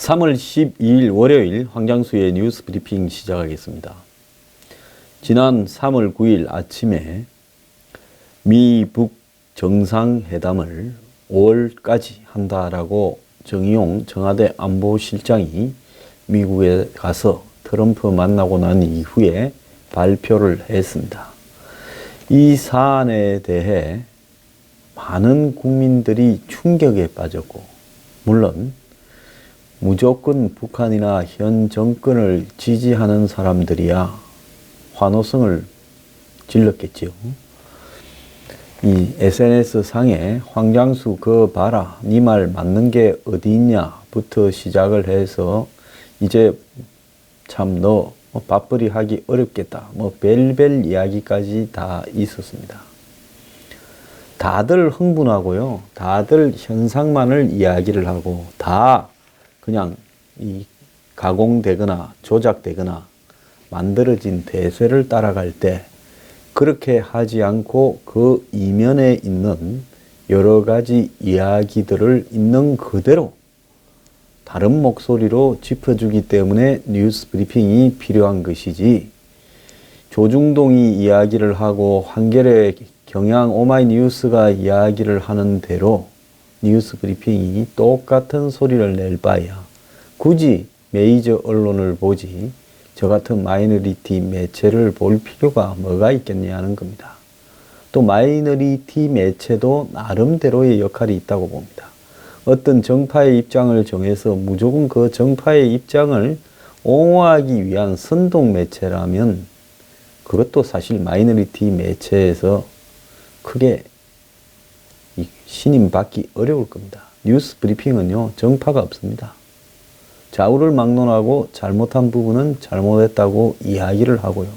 3월 12일 월요일 황장수의 뉴스 브리핑 시작하겠습니다. 지난 3월 9일 아침에 미북 정상회담을 5월까지 한다라고 정의용 청와대 안보실장이 미국에 가서 트럼프 만나고 난 이후에 발표를 했습니다. 이 사안에 대해 많은 국민들이 충격에 빠졌고, 물론 무조건 북한이나 현 정권을 지지하는 사람들이야 환호성을 질렀겠지요. 이 SNS 상에 황장수 그 봐라, 니 말 맞는 게 어디 있냐부터 시작을 해서 이제 참 너 밥벌이 하기 어렵겠다, 별별 이야기까지 다 있었습니다. 다들 흥분하고요, 다들 현상만을 이야기를 하고 다 그냥 이 가공되거나 조작되거나 만들어진 대세를 따라갈 때 그렇게 하지 않고 그 이면에 있는 여러 가지 이야기들을 있는 그대로 다른 목소리로 짚어주기 때문에 뉴스 브리핑이 필요한 것이지, 조중동이 이야기를 하고 한겨레, 경향, 오마이뉴스가 이야기를 하는 대로 뉴스 브리핑이 똑같은 소리를 낼 바에야 굳이 메이저 언론을 보지 저 같은 마이너리티 매체를 볼 필요가 뭐가 있겠냐는 겁니다. 또 마이너리티 매체도 나름대로의 역할이 있다고 봅니다. 어떤 정파의 입장을 정해서 무조건 그 정파의 입장을 옹호하기 위한 선동 매체라면 그것도 사실 마이너리티 매체에서 크게 신임받기 어려울 겁니다. 뉴스 브리핑은요, 정파가 없습니다. 좌우를 막론하고 잘못한 부분은 잘못했다고 이야기를 하고요.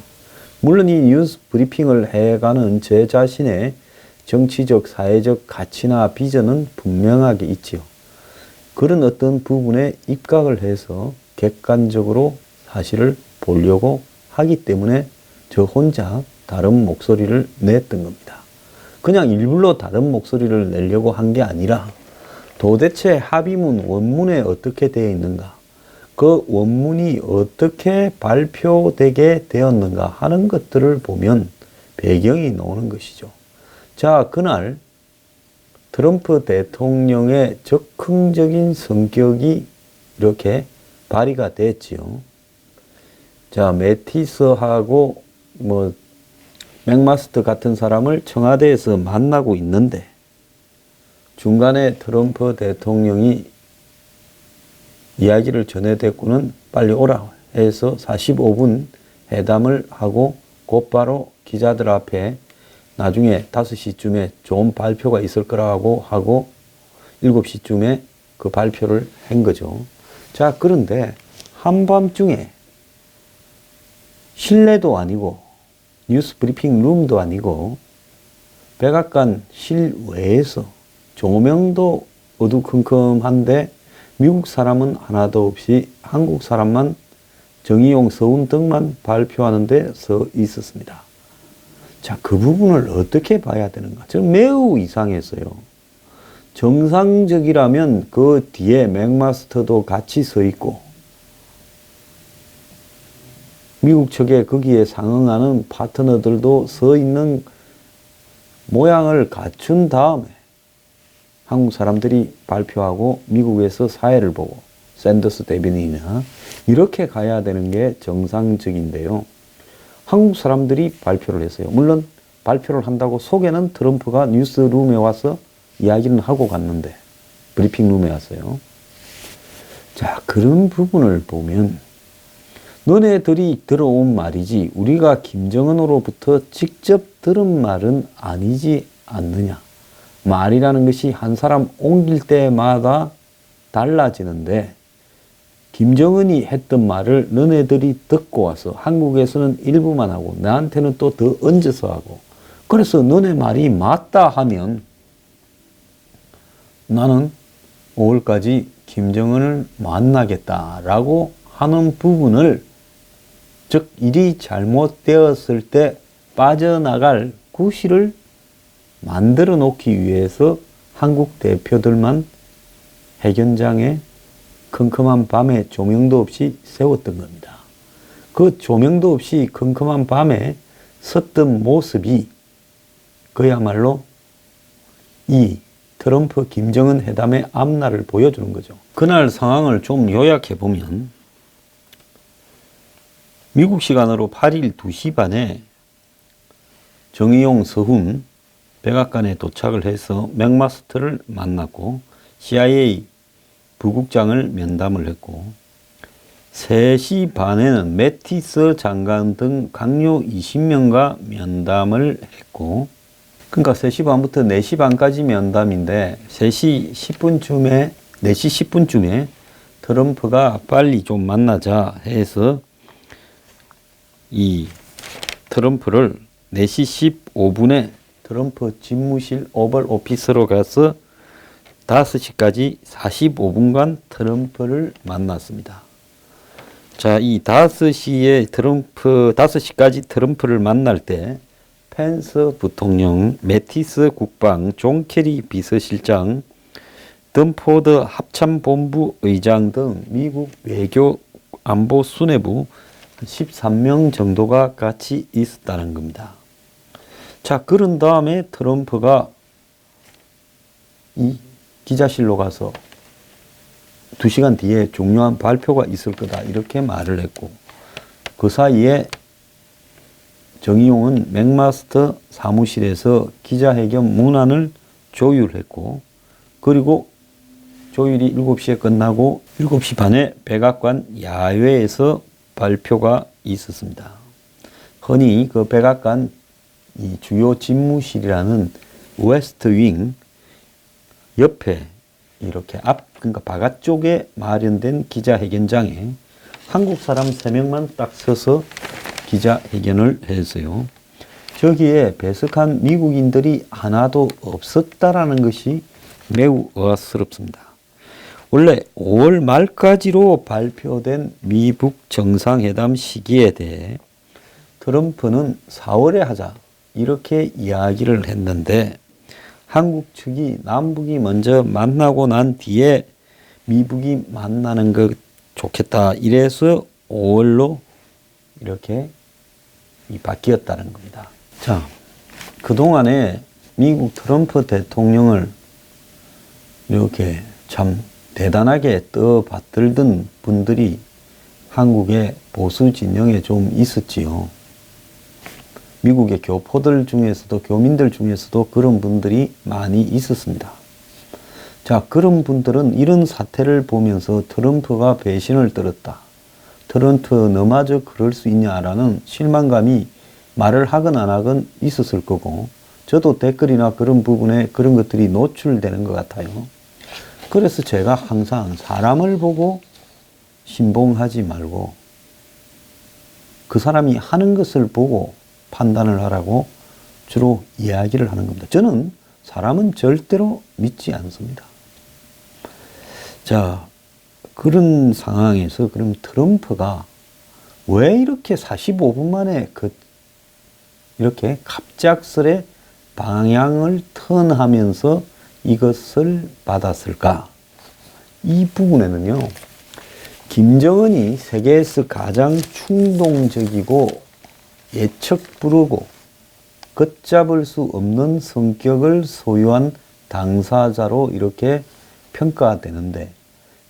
물론 이 뉴스 브리핑을 해가는 제 자신의 정치적, 사회적 가치나 비전은 분명하게 있지요. 그런 어떤 부분에 입각을 해서 객관적으로 사실을 보려고 하기 때문에 저 혼자 다른 목소리를 냈던 겁니다. 그냥 일부러 다른 목소리를 내려고 한 게 아니라 도대체 합의문 원문에 어떻게 되어 있는가, 그 원문이 어떻게 발표되게 되었는가 하는 것들을 보면 배경이 나오는 것이죠. 자, 그날 트럼프 대통령의 적극적인 성격이 이렇게 발휘가 됐지요. 자, 매티스하고 맥마스터 같은 사람을 청와대에서 만나고 있는데 중간에 트럼프 대통령이 이야기를 전해댔고는 빨리 오라 해서 45분 회담을 하고 곧바로 기자들 앞에 나중에 5시쯤에 좋은 발표가 있을 거라고 하고 7시쯤에 그 발표를 한 거죠. 자, 그런데 한밤중에 실내도 아니고 뉴스 브리핑 룸도 아니고 백악관 실외에서 조명도 어두컴컴한데 미국 사람은 하나도 없이 한국 사람만 정의용, 서운덕만 발표하는 데 서 있었습니다. 자, 그 부분을 어떻게 봐야 되는가? 저는 매우 이상했어요. 정상적이라면 그 뒤에 맥마스터도 같이 서 있고 미국 측에 거기에 상응하는 파트너들도 서 있는 모양을 갖춘 다음에 한국 사람들이 발표하고 미국에서 사회를 보고 샌더스 대변인이나 이렇게 가야 되는 게 정상적인데요. 한국 사람들이 발표를 했어요. 물론 발표를 한다고 속에는 트럼프가 뉴스룸에 와서 이야기는 하고 갔는데, 브리핑룸에 왔어요. 자, 그런 부분을 보면 너네들이 들어온 말이지 우리가 김정은으로부터 직접 들은 말은 아니지 않느냐. 말이라는 것이 한 사람 옮길 때마다 달라지는데 김정은이 했던 말을 너네들이 듣고 와서 한국에서는 일부만 하고 나한테는 또 더 얹어서 하고, 그래서 너네 말이 맞다 하면 나는 5월까지 김정은을 만나겠다라고 하는 부분을, 즉 일이 잘못되었을 때 빠져나갈 구실을 만들어 놓기 위해서 한국 대표들만 해견장에 컴컴한 밤에 조명도 없이 세웠던 겁니다. 그 조명도 없이 컴컴한 밤에 섰던 모습이 그야말로 이 트럼프 김정은 회담의 앞날을 보여주는 거죠. 그날 상황을 좀 요약해 보면 미국 시간으로 8일 2시 반에 정의용 서훈 백악관에 도착을 해서 맥마스터를 만났고 CIA 부국장을 면담을 했고 3시 반에는 매티스 장관 등 강요 20명과 면담을 했고 그러니까 3시 반부터 4시 반까지 면담인데 3시 10분쯤에 4시 10분쯤에 트럼프가 빨리 좀 만나자 해서 이 트럼프를 4시 15분에 트럼프 집무실 오벌 오피스로 가서 5시까지 45분간 트럼프를 만났습니다. 자, 이 5시까지 트럼프를 만날 때 펜스 부통령, 매티스 국방, 존 케리 비서실장, 던포드 합참본부 의장 등 미국 외교 안보 수뇌부 13명 정도가 같이 있었다는 겁니다. 자, 그런 다음에 트럼프가 이 기자실로 가서 2시간 뒤에 중요한 발표가 있을 거다 이렇게 말을 했고 그 사이에 정의용은 맥마스터 사무실에서 기자회견 문안을 조율했고 그리고 조율이 7시에 끝나고 7시 반에 백악관 야외에서 발표가 있었습니다. 흔히 그 백악관 이 주요 집무실이라는 웨스트 윙 옆에 이렇게 그러니까 바깥 쪽에 마련된 기자회견장에 한국 사람 3명만 딱 서서 기자회견을 했어요. 저기에 배석한 미국인들이 하나도 없었다라는 것이 매우 의아스럽습니다. 원래 5월 말까지로 발표된 미북 정상회담 시기에 대해 트럼프는 4월에 하자 이렇게 이야기를 했는데 한국 측이 남북이 먼저 만나고 난 뒤에 미북이 만나는 거 좋겠다 이래서 5월로 이렇게 바뀌었다는 겁니다. 자, 그동안에 미국 트럼프 대통령을 이렇게 참 대단하게 떠받들던 분들이 한국의 보수 진영에 좀 있었지요. 미국의 교포들 중에서도 교민들 중에서도 그런 분들이 많이 있었습니다. 자, 그런 분들은 이런 사태를 보면서 트럼프가 배신을 떨었다. 트럼프 너마저 그럴 수 있냐라는 실망감이 말을 하건 안 하건 있었을 거고 저도 댓글이나 그런 부분에 그런 것들이 노출되는 것 같아요. 그래서 제가 항상 사람을 보고 신봉하지 말고 그 사람이 하는 것을 보고 판단을 하라고 주로 이야기를 하는 겁니다. 저는 사람은 절대로 믿지 않습니다. 자, 그런 상황에서 그럼 트럼프가 왜 이렇게 45분 만에 이렇게 갑작스레 방향을 턴하면서 이것을 받았을까? 이 부분에는요, 김정은이 세계에서 가장 충동적이고 예측 불허고 걷잡을 수 없는 성격을 소유한 당사자로 이렇게 평가되는데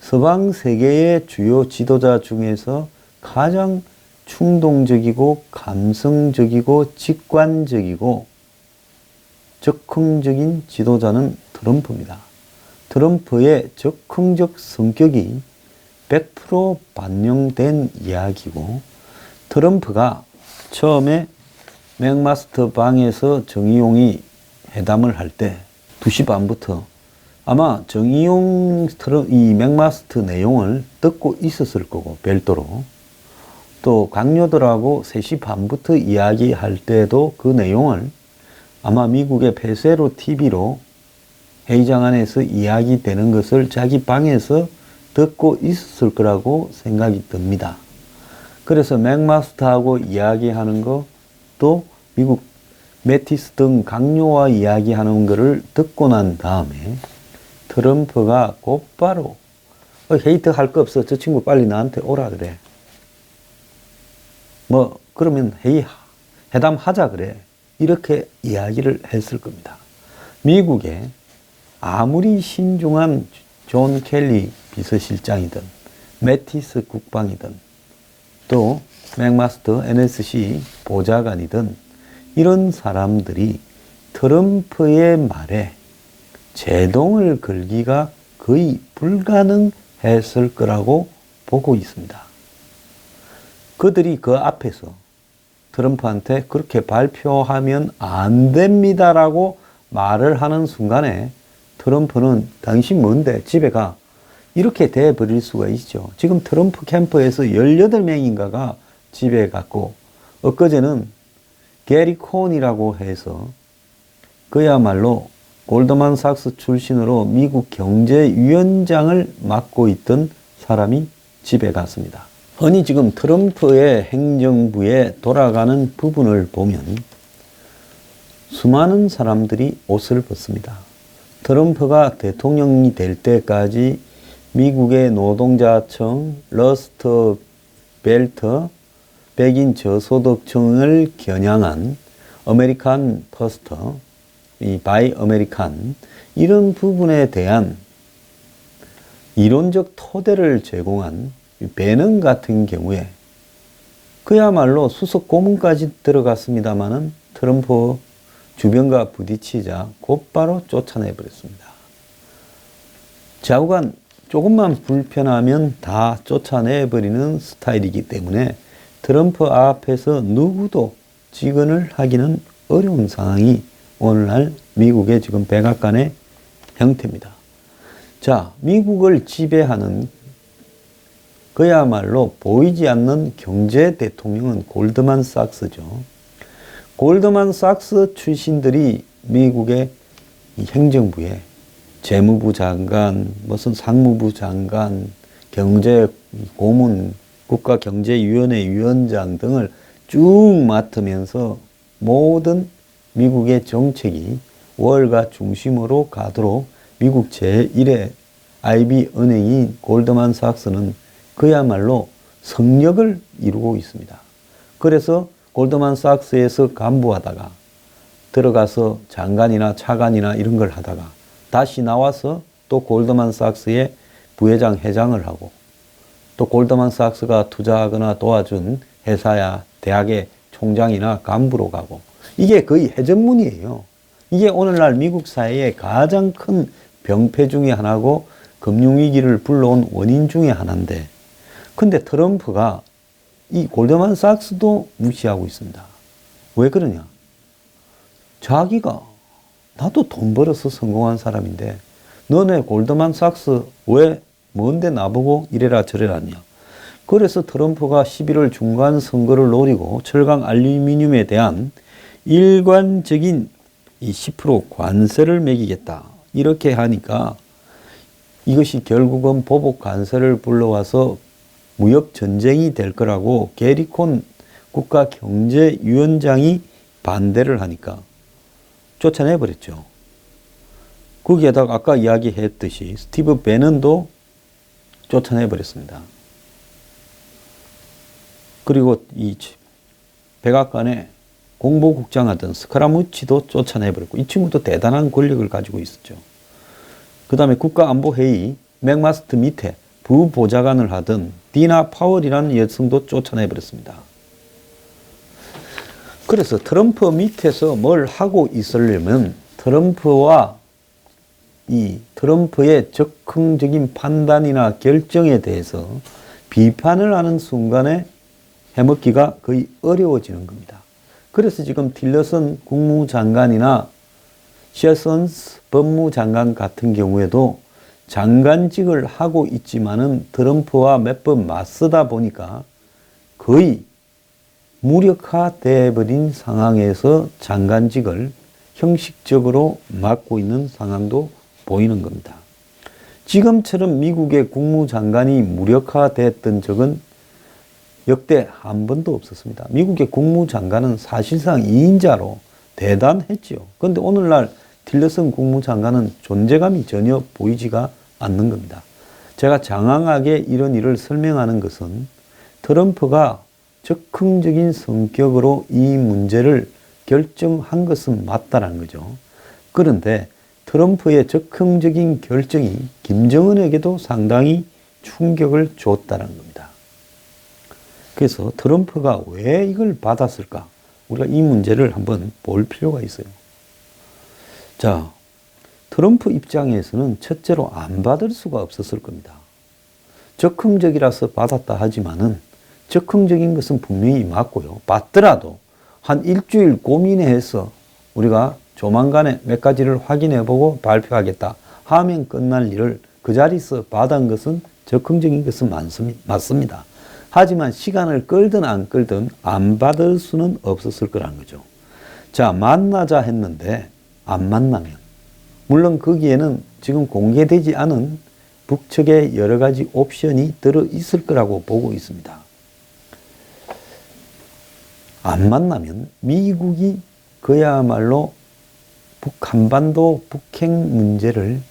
서방 세계의 주요 지도자 중에서 가장 충동적이고 감성적이고 직관적이고 적극적인 지도자는 트럼프입니다. 트럼프의 적극적 성격이 100% 반영된 이야기고 트럼프가 처음에 맥마스터 방에서 정의용이 회담을 할 때 2시 반부터 아마 정의용 이 맥마스터 내용을 듣고 있었을 거고 별도로 또 강요들하고 3시 반부터 이야기할 때도 그 내용을 아마 미국의 페세로 TV로 회의장 안에서 이야기되는 것을 자기 방에서 듣고 있었을 거라고 생각이 듭니다. 그래서 맥마스터하고 이야기하는 거 또 미국 매티스 등 강요와 이야기하는 것을 듣고 난 다음에 트럼프가 곧바로 헤이트 할 거 없어. 저 친구 빨리 나한테 오라 그래. 뭐 그러면 회담하자 그래. 이렇게 이야기를 했을 겁니다. 미국에 아무리 신중한 존 켈리 비서실장이든 매티스 국방이든 또 맥마스터 NSC 보좌관이든 이런 사람들이 트럼프의 말에 제동을 걸기가 거의 불가능했을 거라고 보고 있습니다. 그들이 그 앞에서 트럼프한테 그렇게 발표하면 안 됩니다라고 말을 하는 순간에 트럼프는 당신 뭔데 집에 가 이렇게 돼버릴 수가 있죠. 지금 트럼프 캠프에서 18명인가가 집에 갔고 엊그제는 게리 콘이라고 해서 그야말로 골드만삭스 출신으로 미국 경제위원장을 맡고 있던 사람이 집에 갔습니다. 흔히 지금 트럼프의 행정부에 돌아가는 부분을 보면 수많은 사람들이 옷을 벗습니다. 트럼프가 대통령이 될 때까지 미국의 노동자층, 러스트 벨트, 백인 저소득층을 겨냥한 아메리칸 퍼스트, 이 바이 아메리칸 이런 부분에 대한 이론적 토대를 제공한 배넌 같은 경우에 그야말로 수석 고문까지 들어갔습니다마는 트럼프 주변과 부딪히자 곧바로 쫓아내버렸습니다. 좌우간 조금만 불편하면 다 쫓아내버리는 스타일이기 때문에 트럼프 앞에서 누구도 직언을 하기는 어려운 상황이 오늘날 미국의 지금 백악관의 형태입니다. 자, 미국을 지배하는 그야말로 보이지 않는 경제 대통령은 골드만삭스죠. 골드만삭스 출신들이 미국의 행정부에 재무부 장관, 무슨 상무부 장관, 경제고문, 국가경제위원회 위원장 등을 쭉 맡으면서 모든 미국의 정책이 월가 중심으로 가도록 미국 제1의 IB 은행인 골드만삭스는 그야말로 성역을 이루고 있습니다. 그래서 골드만삭스에서 간부하다가 들어가서 장관이나 차관이나 이런 걸 하다가 다시 나와서 또 골드만삭스의 부회장, 회장을 하고 또 골드만삭스가 투자하거나 도와준 회사야 대학의 총장이나 간부로 가고 이게 거의 해전문이에요. 이게 오늘날 미국 사회의 가장 큰 병폐 중에 하나고 금융위기를 불러온 원인 중에 하나인데 근데 트럼프가 이 골드만삭스도 무시하고 있습니다. 왜 그러냐? 자기가 나도 돈 벌어서 성공한 사람인데 너네 골드만삭스 왜 뭔데 나보고 이래라 저래라 하냐? 그래서 트럼프가 11월 중간 선거를 노리고 철강 알루미늄에 대한 일관적인 이 10% 관세를 매기겠다. 이렇게 하니까 이것이 결국은 보복 관세를 불러와서 무역 전쟁이 될 거라고 게리 콘 국가경제위원장이 반대를 하니까 쫓아내버렸죠. 거기에다가 아까 이야기했듯이 스티브 배넌도 쫓아내버렸습니다. 그리고 이 백악관에 공보국장 하던 스카라무치도 쫓아내버렸고 이 친구도 대단한 권력을 가지고 있었죠. 그 다음에 국가안보회의 맥마스터 밑에 부보좌관을 하던 디나 파월이라는 여성도 쫓아내버렸습니다. 그래서 트럼프 밑에서 뭘 하고 있으려면 트럼프와 이 트럼프의 적극적인 판단이나 결정에 대해서 비판을 하는 순간에 해먹기가 거의 어려워지는 겁니다. 그래서 지금 틸러슨 국무장관이나 셰선스 법무장관 같은 경우에도 장관직을 하고 있지만은 트럼프와 몇 번 맞서다 보니까 거의 무력화돼 버린 상황에서 장관직을 형식적으로 맡고 있는 상황도 보이는 겁니다. 지금처럼 미국의 국무장관이 무력화됐던 적은 역대 한 번도 없었습니다. 미국의 국무장관은 사실상 2인자로 대단했죠. 그런데 오늘날 틸러슨 국무장관은 존재감이 전혀 보이지가 않는 겁니다. 제가 장황하게 이런 일을 설명하는 것은 트럼프가 적극적인 성격으로 이 문제를 결정한 것은 맞다는 거죠. 그런데 트럼프의 적극적인 결정이 김정은에게도 상당히 충격을 줬다는 겁니다. 그래서 트럼프가 왜 이걸 받았을까? 우리가 이 문제를 한번 볼 필요가 있어요. 자, 트럼프 입장에서는 첫째로 안 받을 수가 없었을 겁니다. 적극적이라서 받았다 하지만은 적극적인 것은 분명히 맞고요. 받더라도 한 일주일 고민해서 우리가 조만간에 몇 가지를 확인해보고 발표하겠다 하면 끝날 일을 그 자리에서 받은 것은 적극적인 것은 맞습니다. 하지만 시간을 끌든 안 끌든 안 받을 수는 없었을 거라는 거죠. 자, 만나자 했는데 안 만나면, 물론 거기에는 지금 공개되지 않은 북측의 여러 가지 옵션이 들어 있을 거라고 보고 있습니다. 안 만나면 미국이 그야말로 한반도 북핵 문제를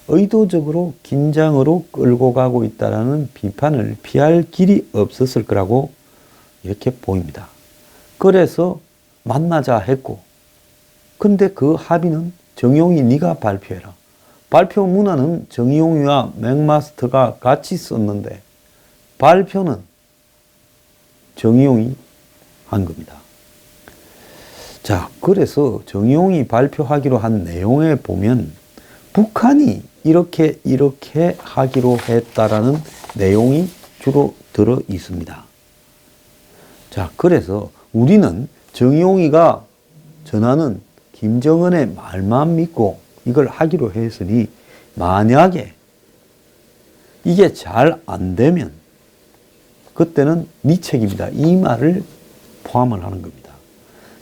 의도적으로 긴장으로 끌고 가고 있다는 비판을 피할 길이 없었을 거라고 이렇게 보입니다. 그래서 만나자 했고, 근데 그 합의는 정용이 네가 발표해라. 발표 문안은 정용이와 맥마스터가 같이 썼는데 발표는 정용이 한 겁니다. 자, 그래서 정용이 발표하기로 한 내용에 보면 북한이 이렇게 하기로 했다라는 내용이 주로 들어 있습니다. 자, 그래서 우리는 정용이가 전하는 김정은의 말만 믿고 이걸 하기로 했으니 만약에 이게 잘 안 되면 그때는 네 책임이다. 이 말을 포함을 하는 겁니다.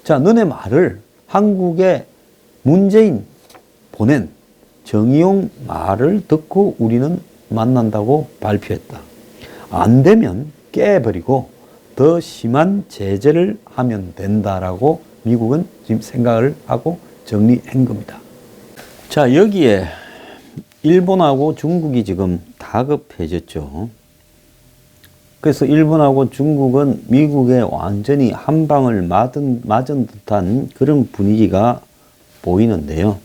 자, 너네 말을 한국에 문재인 보낸 정의용 말을 듣고 우리는 만난다고 발표했다. 안 되면 깨버리고 더 심한 제재를 하면 된다라고 미국은 지금 생각을 하고 정리한 겁니다. 자, 여기에 일본하고 중국이 지금 다급해졌죠. 그래서 일본하고 중국은 미국에 완전히 한 방을 맞은 듯한 그런 분위기가 보이는데요.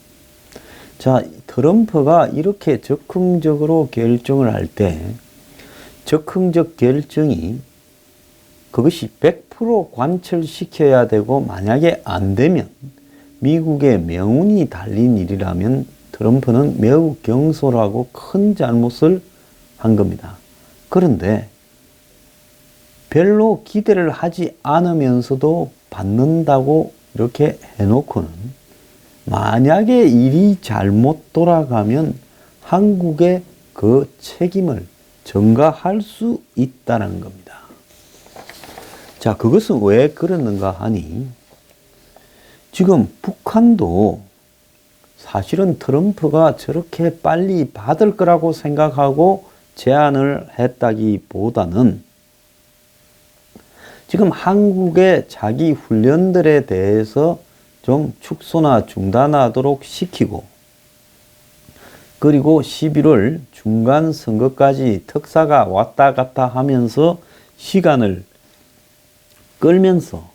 자, 트럼프가 이렇게 적극적으로 결정을 할 때 적극적 결정이 그것이 100% 관철시켜야 되고 만약에 안 되면 미국의 명운이 달린 일이라면 트럼프는 매우 경솔하고 큰 잘못을 한 겁니다. 그런데 별로 기대를 하지 않으면서도 받는다고 이렇게 해놓고는 만약에 일이 잘못 돌아가면 한국의 그 책임을 전가할 수 있다는 겁니다. 자, 그것은 왜 그러는가 하니 지금 북한도 사실은 트럼프가 저렇게 빨리 받을 거라고 생각하고 제안을 했다기보다는 지금 한국의 자기 훈련들에 대해서 좀 축소나 중단하도록 시키고 그리고 11월 중간 선거까지 특사가 왔다 갔다 하면서 시간을 끌면서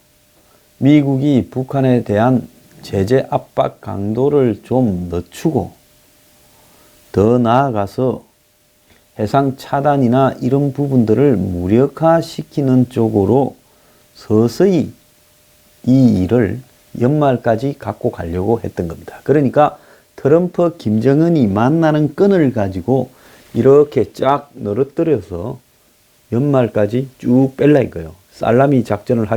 미국이 북한에 대한 제재 압박 강도를 좀 늦추고 더 나아가서 해상 차단이나 이런 부분들을 무력화시키는 쪽으로 서서히 이 일을 연말까지 갖고 가려고 했던 겁니다. 그러니까 트럼프, 김정은이 만나는 끈을 가지고 이렇게 쫙 늘어뜨려서 연말까지 쭉 뺄라 이거예요. 살라미 작전을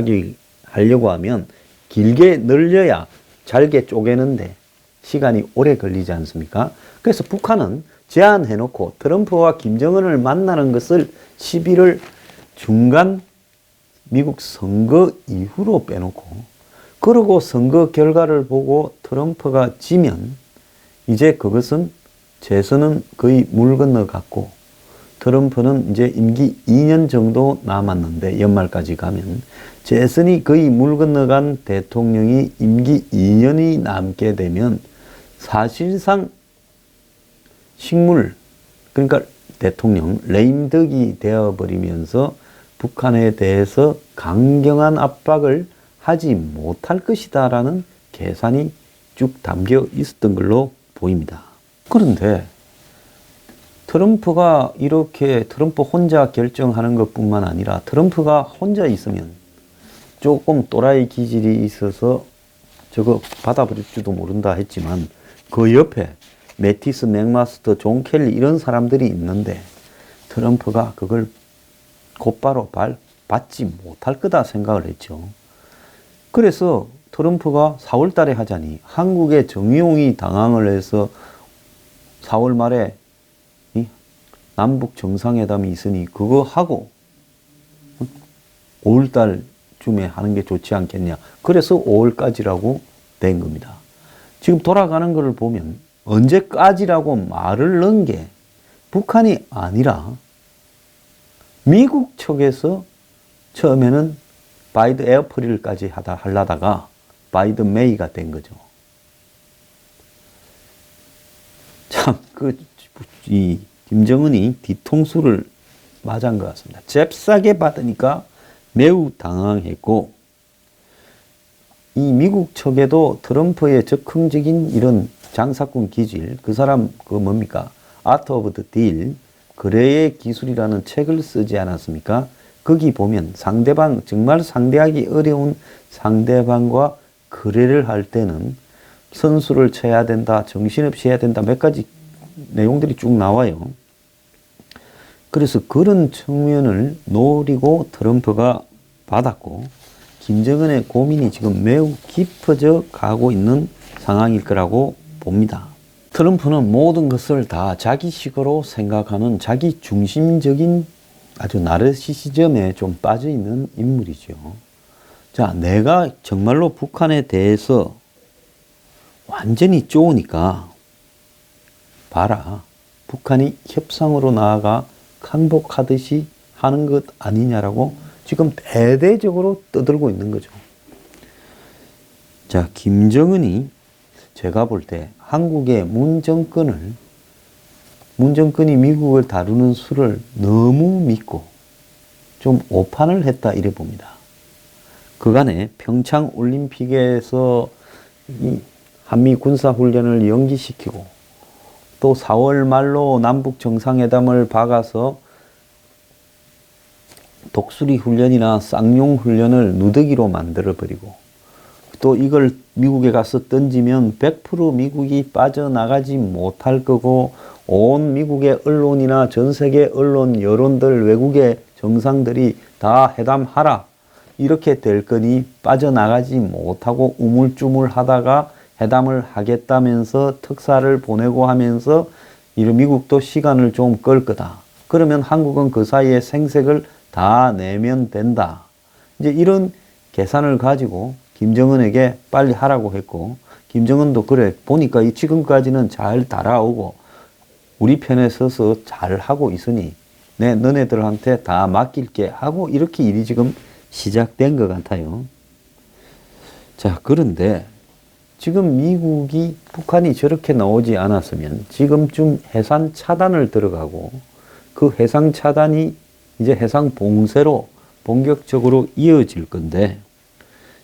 하려고 하면 길게 늘려야 잘게 쪼개는데 시간이 오래 걸리지 않습니까? 그래서 북한은 제안해놓고 트럼프와 김정은을 만나는 것을 11월 중간 미국 선거 이후로 빼놓고 그러고 선거 결과를 보고 트럼프가 지면 이제 그것은 재선은 거의 물 건너갔고 트럼프는 이제 임기 2년 정도 남았는데 연말까지 가면 재선이 거의 물 건너간 대통령이 임기 2년이 남게 되면 사실상 식물, 그러니까 대통령 레임덕이 되어버리면서 북한에 대해서 강경한 압박을 하지 못할 것이다라는 계산이 쭉 담겨 있었던 걸로 보입니다. 그런데 트럼프가 이렇게 트럼프 혼자 결정하는 것뿐만 아니라 트럼프가 혼자 있으면 조금 또라이 기질이 있어서 저거 받아버릴지도 모른다 했지만 그 옆에 매티스, 맥마스터, 존 켈리 이런 사람들이 있는데 트럼프가 그걸 곧바로 받지 못할 거다 생각을 했죠. 그래서 트럼프가 4월 달에 하자니 한국의 정의용이 당황을 해서 4월 말에 남북 정상회담이 있으니 그거 하고 5월 달쯤에 하는 게 좋지 않겠냐. 그래서 5월까지라고 된 겁니다. 지금 돌아가는 것을 보면 언제까지라고 말을 넣은 게 북한이 아니라 미국 측에서 처음에는 바이든 에어프릴까지 하려다가 바이든 메이가 된 거죠. 참, 이 김정은이 뒤통수를 맞은 것 같습니다. 잽싸게 받으니까 매우 당황했고, 이 미국 측에도 트럼프의 적극적인 이런 장사꾼 기질, 그 사람 뭡니까? 아트 오브 더 딜, 거래의 기술이라는 책을 쓰지 않았습니까? 거기 보면 상대방, 정말 상대하기 어려운 상대방과 거래를 할 때는 선수를 쳐야 된다, 정신없이 해야 된다, 몇 가지 내용들이 쭉 나와요. 그래서 그런 측면을 노리고 트럼프가 받았고, 김정은의 고민이 지금 매우 깊어져 가고 있는 상황일 거라고 봅니다. 트럼프는 모든 것을 다 자기식으로 생각하는 자기 중심적인 아주 나르시시즘에 좀 빠져 있는 인물이죠. 자, 내가 정말로 북한에 대해서 완전히 쪼으니까 봐라. 북한이 협상으로 나아가 항복하듯이 하는 것 아니냐라고 지금 대대적으로 떠들고 있는 거죠. 자, 김정은이 제가 볼 때 한국의 문 정권이 미국을 다루는 수를 너무 믿고 좀 오판을 했다 이래 봅니다. 그간에 평창 올림픽에서 이 한미 군사훈련을 연기시키고 또 4월 말로 남북 정상회담을 박아서 독수리 훈련이나 쌍용 훈련을 누더기로 만들어버리고 또 이걸 미국에 가서 던지면 100% 미국이 빠져나가지 못할 거고 온 미국의 언론이나 전 세계 언론, 여론들, 외국의 정상들이 다 회담하라. 이렇게 될 거니 빠져나가지 못하고 우물쭈물 하다가 회담을 하겠다면서 특사를 보내고 하면서 미국도 시간을 좀 끌 거다. 그러면 한국은 그 사이에 생색을 다 내면 된다. 이제 이런 계산을 가지고 김정은에게 빨리 하라고 했고, 김정은도 그래 보니까 지금까지는 잘 달아오고 우리 편에 서서 잘 하고 있으니 너네들한테 다 맡길게 하고 이렇게 일이 지금 시작된 것 같아요. 자, 그런데 지금 미국이 북한이 저렇게 나오지 않았으면 지금쯤 해상 차단을 들어가고 그 해상 차단이 이제 해상 봉쇄로 본격적으로 이어질 건데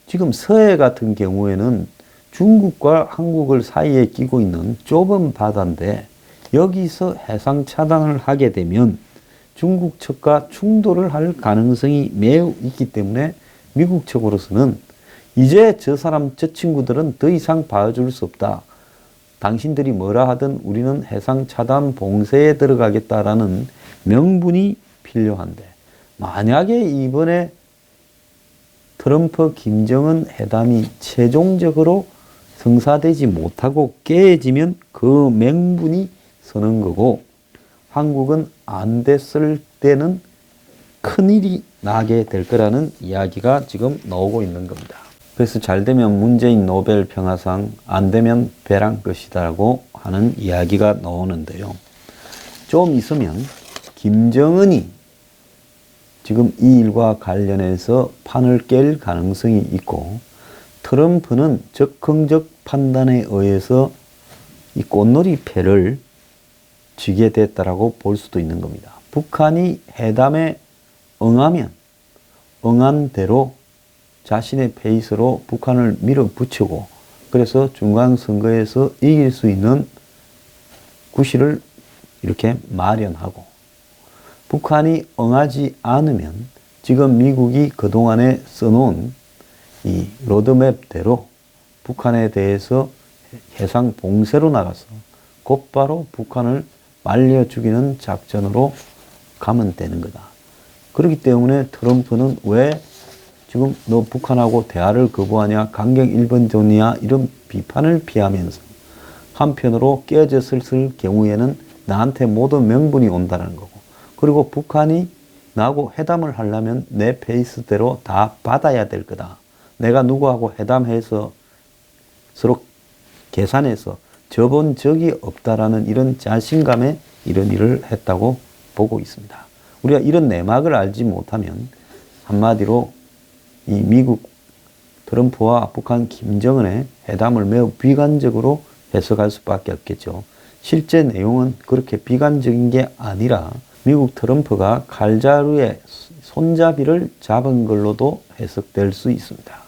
지금 서해 같은 경우에는 중국과 한국을 사이에 끼고 있는 좁은 바다인데 여기서 해상 차단을 하게 되면 중국 측과 충돌을 할 가능성이 매우 있기 때문에 미국 측으로서는 이제 저 친구들은 더 이상 봐줄 수 없다. 당신들이 뭐라 하든 우리는 해상 차단 봉쇄에 들어가겠다라는 명분이 필요한데 만약에 이번에 트럼프 김정은 회담이 최종적으로 성사되지 못하고 깨지면 그 명분이 서는 거고 한국은 안 됐을 때는 큰일이 나게 될 거라는 이야기가 지금 나오고 있는 겁니다. 그래서 잘 되면 문재인 노벨 평화상, 안 되면 배랑 것이다라고 하는 이야기가 나오는데요. 좀 있으면 김정은이 지금 이 일과 관련해서 판을 깰 가능성이 있고 트럼프는 적극적 판단에 의해서 이 꽃놀이 패를 지게 됐다라고 볼 수도 있는 겁니다. 북한이 회담에 응하면 응한 대로 자신의 페이스로 북한을 밀어붙이고 그래서 중간선거에서 이길 수 있는 구실을 이렇게 마련하고 북한이 응하지 않으면 지금 미국이 그동안에 써놓은 이 로드맵대로 북한에 대해서 해상 봉쇄로 나가서 곧바로 북한을 말려 죽이는 작전으로 가면 되는 거다. 그렇기 때문에 트럼프는 왜 지금 너 북한하고 대화를 거부하냐, 강경 일본존이야 이런 비판을 피하면서 한편으로 깨졌을 경우에는 나한테 모든 명분이 온다는 거고 그리고 북한이 나하고 회담을 하려면 내 페이스대로 다 받아야 될 거다. 내가 누구하고 회담해서 서로 계산해서 접은 적이 없다라는 이런 자신감에 이런 일을 했다고 보고 있습니다. 우리가 이런 내막을 알지 못하면 한마디로 이 미국 트럼프와 북한 김정은의 회담을 매우 비관적으로 해석할 수밖에 없겠죠. 실제 내용은 그렇게 비관적인 게 아니라 미국 트럼프가 칼자루에 손잡이를 잡은 걸로도 해석될 수 있습니다.